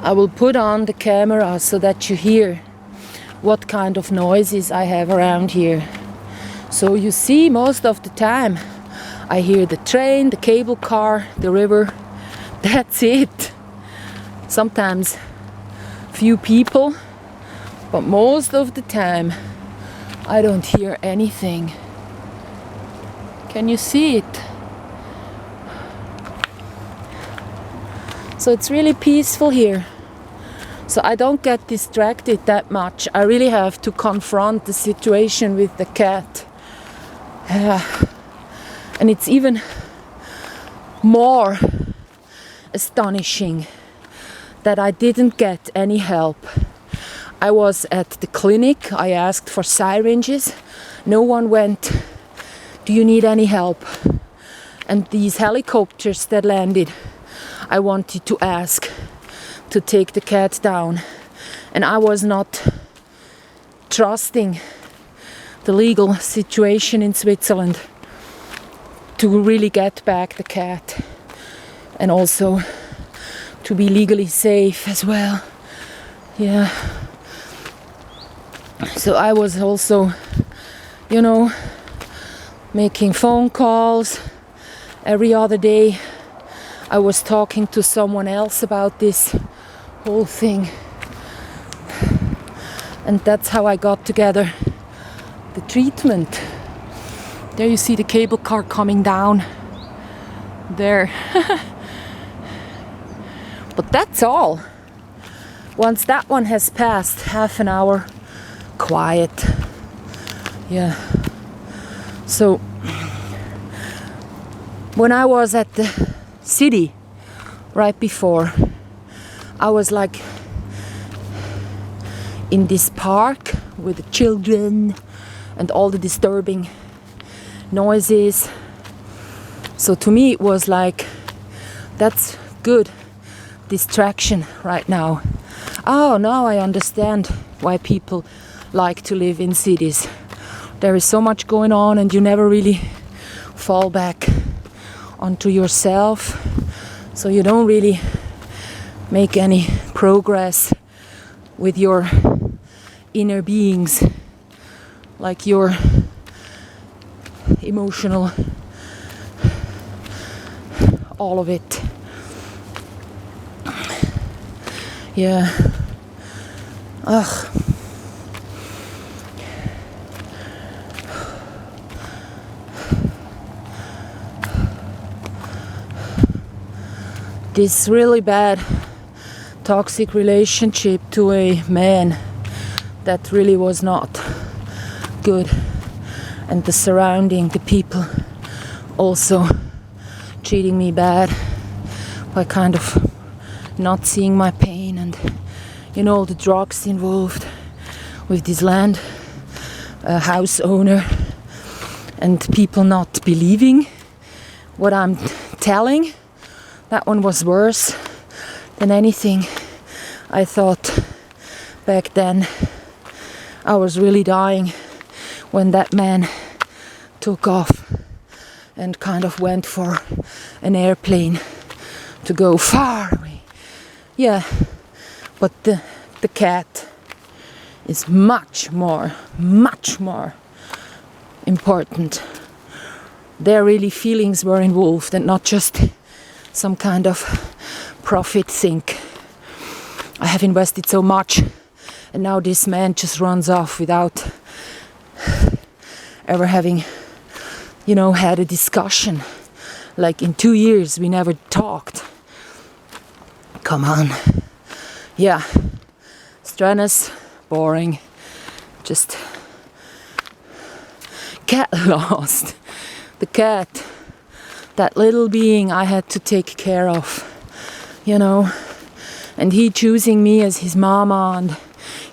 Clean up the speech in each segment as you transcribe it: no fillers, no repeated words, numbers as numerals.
I will put on the camera so that you hear what kind of noises I have around here. So you see, most of the time I hear the train, the cable car, the river. That's it. Sometimes few people, but most of the time I don't hear anything. Can you see it? So it's really peaceful here. So I don't get distracted that much. I really have to confront the situation with the cat. And it's even more astonishing that I didn't get any help. I was at the clinic, I asked for syringes, no one went, do you need any help? And these helicopters that landed, I wanted to ask to take the cat down. And I was not trusting the legal situation in Switzerland to really get back the cat. And also to be legally safe as well. Yeah. So I was also, making phone calls every other day. I was talking to someone else about this whole thing. And that's how I got together the treatment. There you see the cable car coming down. There. But that's all. Once that one has passed, half an hour, quiet. Yeah. So when I was at the city right before, I was like in this park with the children and all the disturbing noises. So to me it was like, that's good distraction right now. Oh, now I understand why people like to live in cities. There is so much going on and you never really fall back onto yourself. So you don't really make any progress with your inner beings, like your emotional, all of it. Yeah. Ugh. This really bad toxic relationship to a man that really was not good, and the surrounding, the people also treating me bad by kind of not seeing my pain, and the drugs involved with this land, house owner, and people not believing what I'm telling. That one was worse than anything I thought back then. I was really dying when that man took off and kind of went for an airplane to go far away. Yeah, but the cat is much more important. Their really feelings were involved and not just some kind of profit think. I have invested so much and now this man just runs off without ever having, had a discussion. Like in 2 years we never talked. Come on. Yeah. Strenuous, boring, just cat lost. The cat, that little being I had to take care of, and he choosing me as his mama and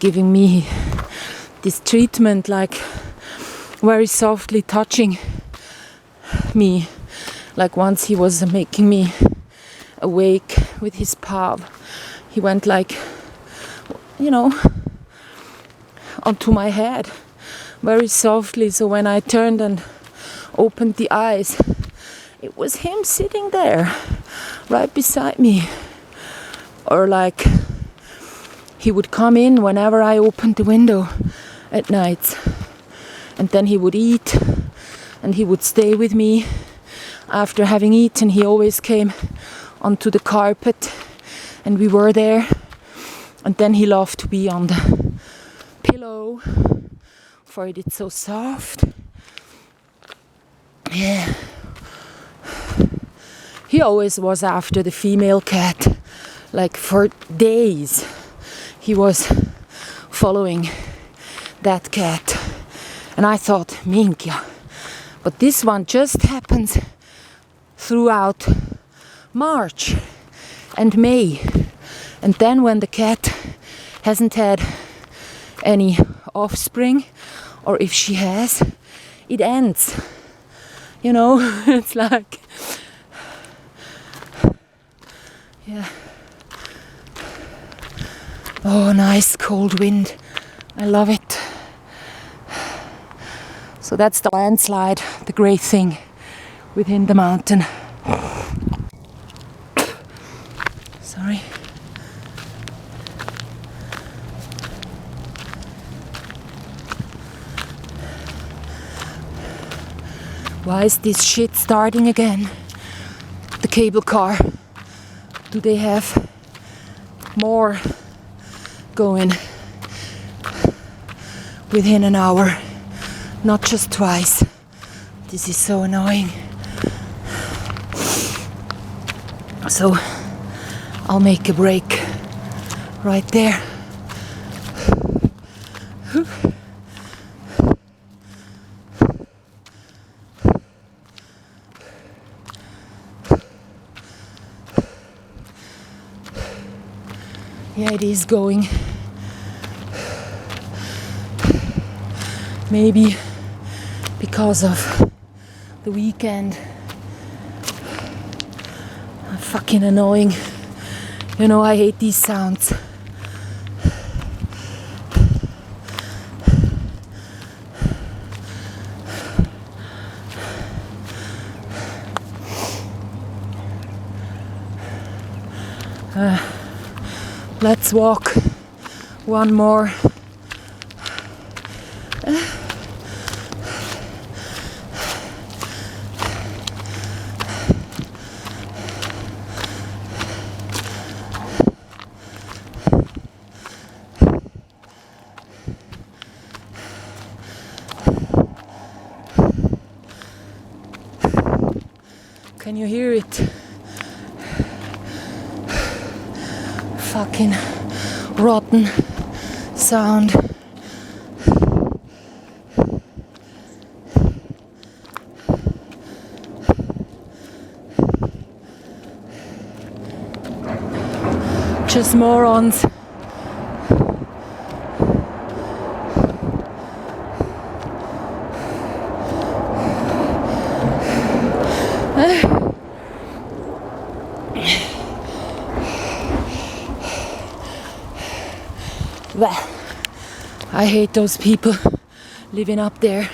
giving me this treatment, like very softly touching me. Like once he was making me awake with his paw, he went like, onto my head very softly. So when I turned and opened the eyes, it was him sitting there right beside me, or like he would come in whenever I opened the window at night. And then he would eat and he would stay with me. After having eaten, he always came onto the carpet and we were there. And then he loved to be on the pillow, for it's so soft. Yeah. He always was after the female cat, like for days. He was following that cat. And I thought, Minkia. But this one just happens throughout March and May. And then when the cat hasn't had any offspring, or if she has, it ends. You know, it's like, yeah. Oh, nice cold wind. I love it. So that's the landslide, the great thing within the mountain. Sorry. Why is this shit starting again? The cable car. Do they have more going within an hour? Not just twice. This is so annoying. So I'll make a break right there. Yeah, it is going. Maybe because of the weekend. Fucking annoying. You know, I hate these sounds. Let's walk one more. Can you hear it? Fucking rotten sound. Just morons. Well, I hate those people living up there.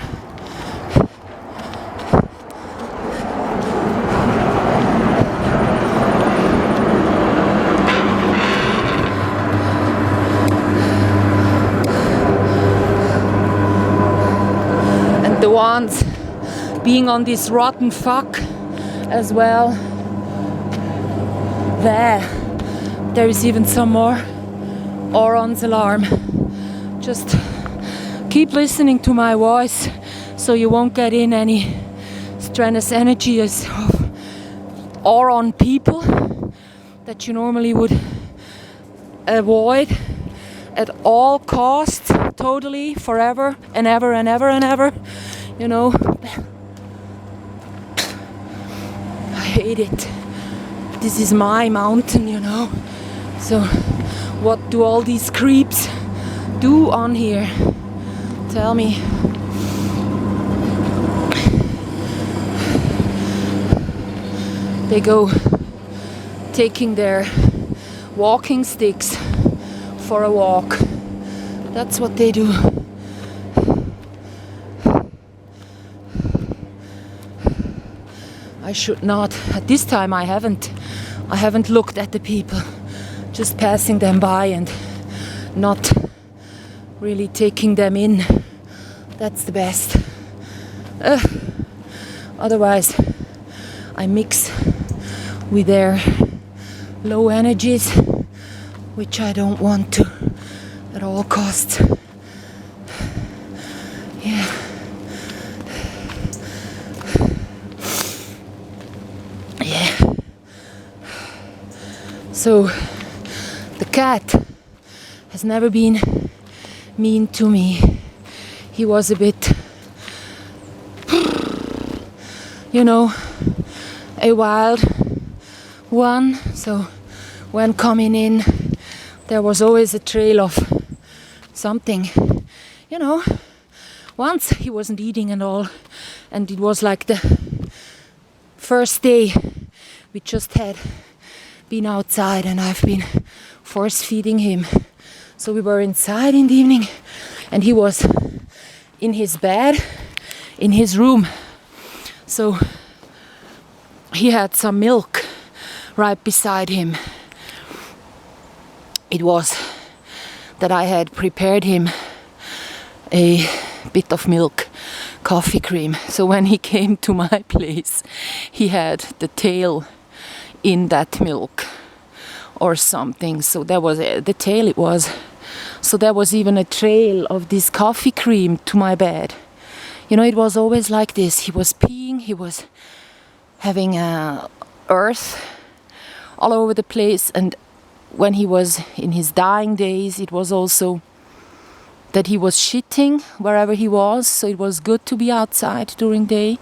And the ones being on this rotten fuck as well. There is even some more. Oron's alarm. Just keep listening to my voice so you won't get in any strenuous energy of Oron people that you normally would avoid at all costs, totally, forever and ever and ever and ever. You know, I hate it. This is my mountain, you know. So what do all these creeps do on here? Tell me. They go taking their walking sticks for a walk. That's what they do. I should not. At this time I haven't looked at the people. Just passing them by and not really taking them in. That's the best. Otherwise, I mix with their low energies, which I don't want to at all costs. Yeah. Yeah. So the cat has never been mean to me. He was a bit, a wild one. So when coming in, there was always a trail of something. Once he wasn't eating at all, and it was like the first day we just had been outside, and I've been force feeding him. So we were inside in the evening, and he was in his bed in his room. So he had some milk right beside him. It was that I had prepared him a bit of milk, coffee cream. So when he came to my place, he had the tail in that milk or something. So there was the tail it was. So there was even a trail of this coffee cream to my bed. It was always like this. He was peeing, he was having earth all over the place. And when he was in his dying days, it was also that he was shitting wherever he was. So it was good to be outside during day.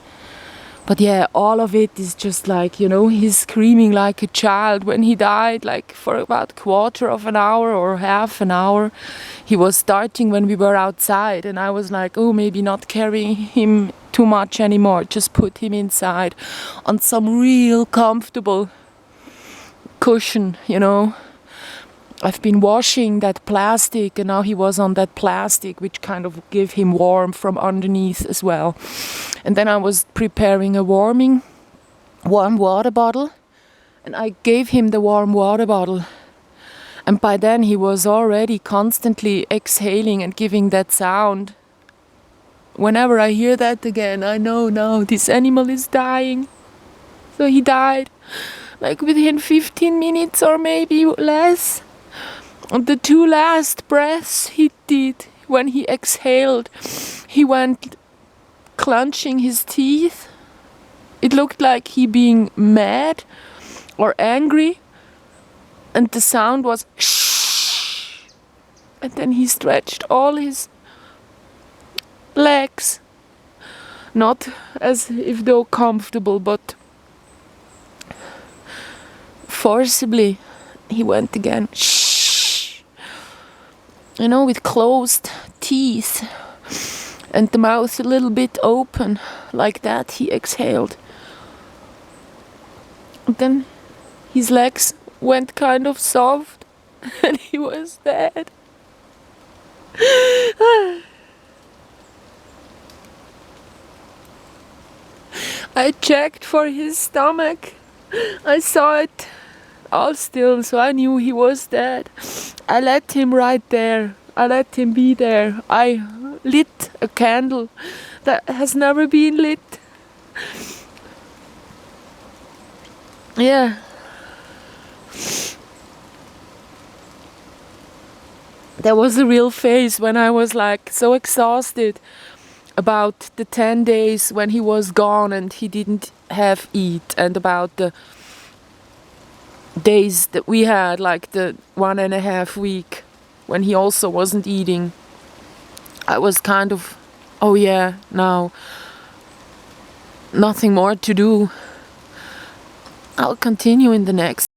But yeah, all of it is just like, he's screaming like a child. When he died, like for about quarter of an hour or half an hour, he was starting when we were outside. And I was like, oh, maybe not carrying him too much anymore. Just put him inside on some real comfortable cushion, I've been washing that plastic, and now he was on that plastic, which kind of gave him warmth from underneath as well. And then I was preparing a warm water bottle, and I gave him the warm water bottle. And by then he was already constantly exhaling and giving that sound. Whenever I hear that again, I know now this animal is dying. So he died like within 15 minutes or maybe less. The 2 last breaths he did, when he exhaled, he went clenching his teeth. It looked like he being mad or angry, and the sound was shh. And then he stretched all his legs, not as if though comfortable, but forcibly he went again shh. With closed teeth and the mouth a little bit open, like that he exhaled. And then his legs went kind of soft and he was dead. I checked for his stomach. I saw it all still, so I knew he was dead. I let him right there. I let him be there. I lit a candle that has never been lit. Yeah. There was a real phase when I was like so exhausted about the 10 days when he was gone and he didn't have eat, and about the days that we had, like the 1.5 week when he also wasn't eating. I was kind of, oh yeah, now nothing more to do. I'll continue in the next